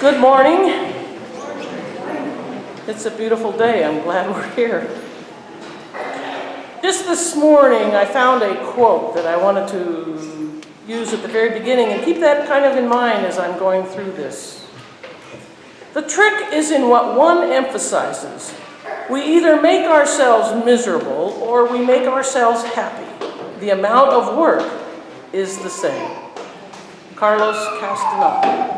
Good morning. It's a beautiful day. I'm glad we're here. Just this morning, I found a quote that I wanted to use at the very beginning and keep that kind of in mind as I'm going through this. The trick is in what one emphasizes. We either make ourselves miserable or we make ourselves happy. The amount of work is the same. Carlos Castaneda.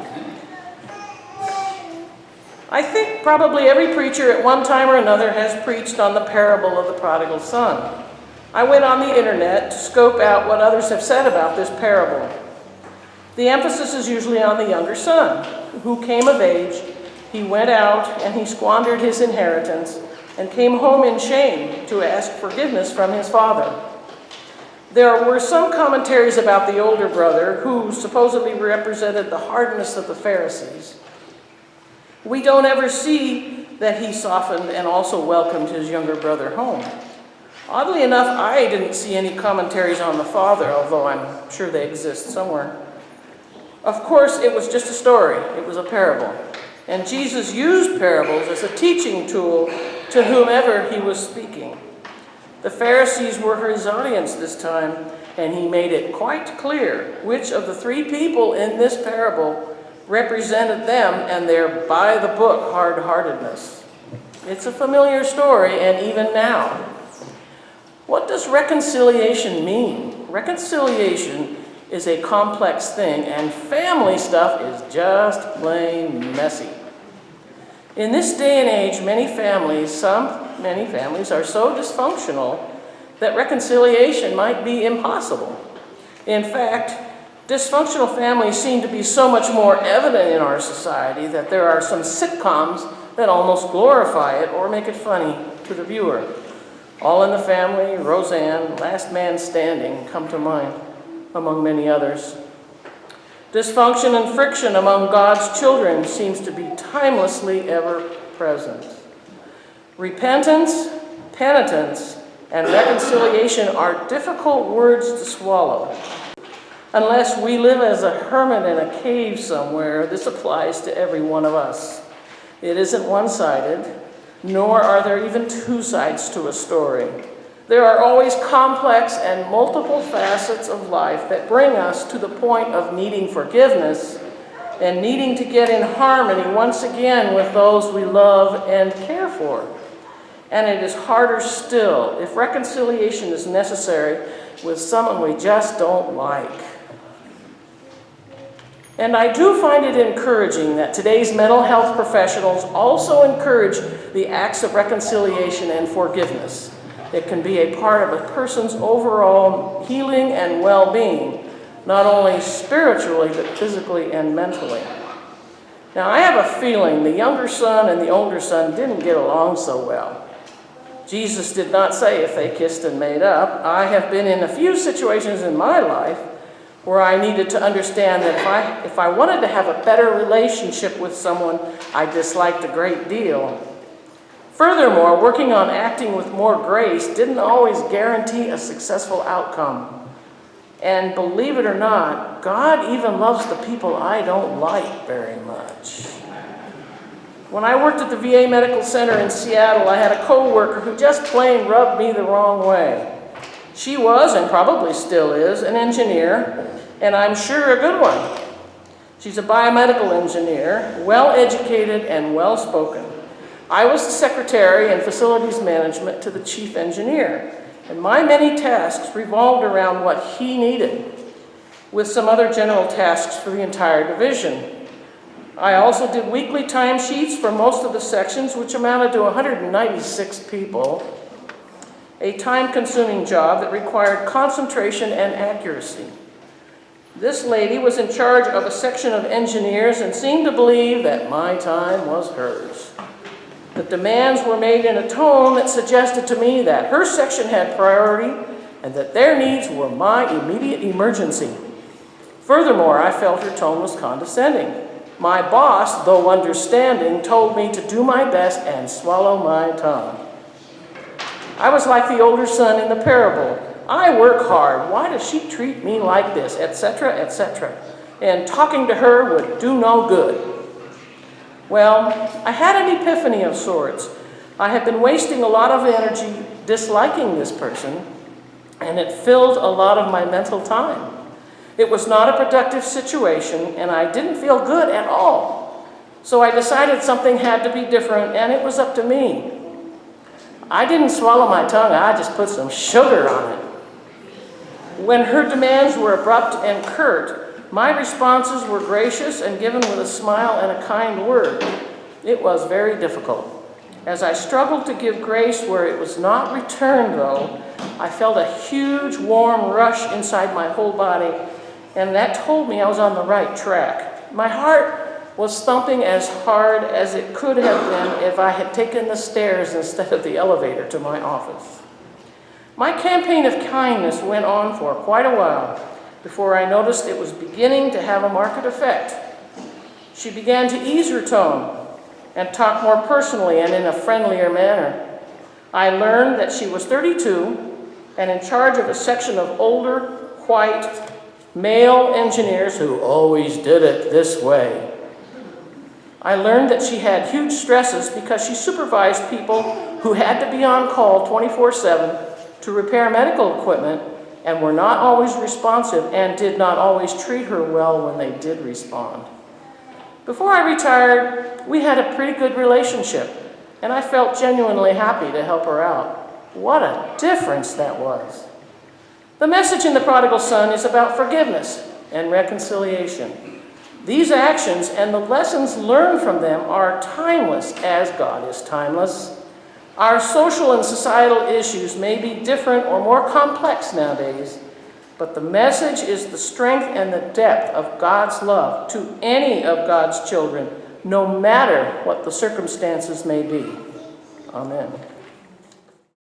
I think probably every preacher at one time or another has preached on the parable of the prodigal son. I went on the internet to scope out what others have said about this parable. The emphasis is usually on the younger son, who came of age. He went out and he squandered his inheritance and came home in shame to ask forgiveness from his father. There were some commentaries about the older brother who supposedly represented the hardness of the Pharisees. We don't ever see that he softened and also welcomed his younger brother home. Oddly enough, I didn't see any commentaries on the father, although I'm sure they exist somewhere. Of course, it was just a story. It was a parable. And Jesus used parables as a teaching tool to whomever he was speaking. The Pharisees were his audience this time, and he made it quite clear which of the three people in this parable represented them and their by-the-book hard-heartedness. It's a familiar story, and even now. What does reconciliation mean? Reconciliation is a complex thing, and family stuff is just plain messy. In this day and age, many families are so dysfunctional that reconciliation might be impossible. In fact, dysfunctional families seem to be so much more evident in our society that there are some sitcoms that almost glorify it or make it funny to the viewer. All in the Family, Roseanne, Last Man Standing come to mind, among many others. Dysfunction and friction among God's children seems to be timelessly ever present. Repentance, penitence, and reconciliation are difficult words to swallow. Unless we live as a hermit in a cave somewhere, this applies to every one of us. It isn't one-sided, nor are there even two sides to a story. There are always complex and multiple facets of life that bring us to the point of needing forgiveness and needing to get in harmony once again with those we love and care for. And it is harder still if reconciliation is necessary with someone we just don't like. And I do find it encouraging that today's mental health professionals also encourage the acts of reconciliation and forgiveness. It can be a part of a person's overall healing and well-being, not only spiritually, but physically and mentally. Now, I have a feeling the younger son and the older son didn't get along so well. Jesus did not say if they kissed and made up. I have been in a few situations in my life where I needed to understand that if I wanted to have a better relationship with someone I disliked a great deal. Furthermore, working on acting with more grace didn't always guarantee a successful outcome. And believe it or not, God even loves the people I don't like very much. When I worked at the VA Medical Center in Seattle, I had a coworker who just plain rubbed me the wrong way. She was, and probably still is, an engineer, and I'm sure a good one. She's a biomedical engineer, well-educated and well-spoken. I was the secretary and facilities management to the chief engineer, and my many tasks revolved around what he needed, with some other general tasks for the entire division. I also did weekly timesheets for most of the sections, which amounted to 196 people. A time-consuming job that required concentration and accuracy. This lady was in charge of a section of engineers and seemed to believe that my time was hers. The demands were made in a tone that suggested to me that her section had priority and that their needs were my immediate emergency. Furthermore, I felt her tone was condescending. My boss, though understanding, told me to do my best and swallow my tongue. I was like the older son in the parable. I work hard. Why does she treat me like this, etc., etc.? And talking to her would do no good. Well, I had an epiphany of sorts. I had been wasting a lot of energy disliking this person, and it filled a lot of my mental time. It was not a productive situation, and I didn't feel good at all. So I decided something had to be different, and it was up to me. I didn't swallow my tongue, I just put some sugar on it. When her demands were abrupt and curt, my responses were gracious and given with a smile and a kind word. It was very difficult. As I struggled to give grace where it was not returned, though, I felt a huge warm rush inside my whole body, and that told me I was on the right track. My heart was thumping as hard as it could have been if I had taken the stairs instead of the elevator to my office. My campaign of kindness went on for quite a while before I noticed it was beginning to have a marked effect. She began to ease her tone and talk more personally and in a friendlier manner. I learned that she was 32 and in charge of a section of older, white, male engineers who always did it this way. I learned that she had huge stresses because she supervised people who had to be on call 24/7 to repair medical equipment and were not always responsive and did not always treat her well when they did respond. Before I retired, we had a pretty good relationship, and I felt genuinely happy to help her out. What a difference that was. The message in The Prodigal Son is about forgiveness and reconciliation. These actions and the lessons learned from them are timeless, as God is timeless. Our social and societal issues may be different or more complex nowadays, but the message is the strength and the depth of God's love to any of God's children, no matter what the circumstances may be. Amen.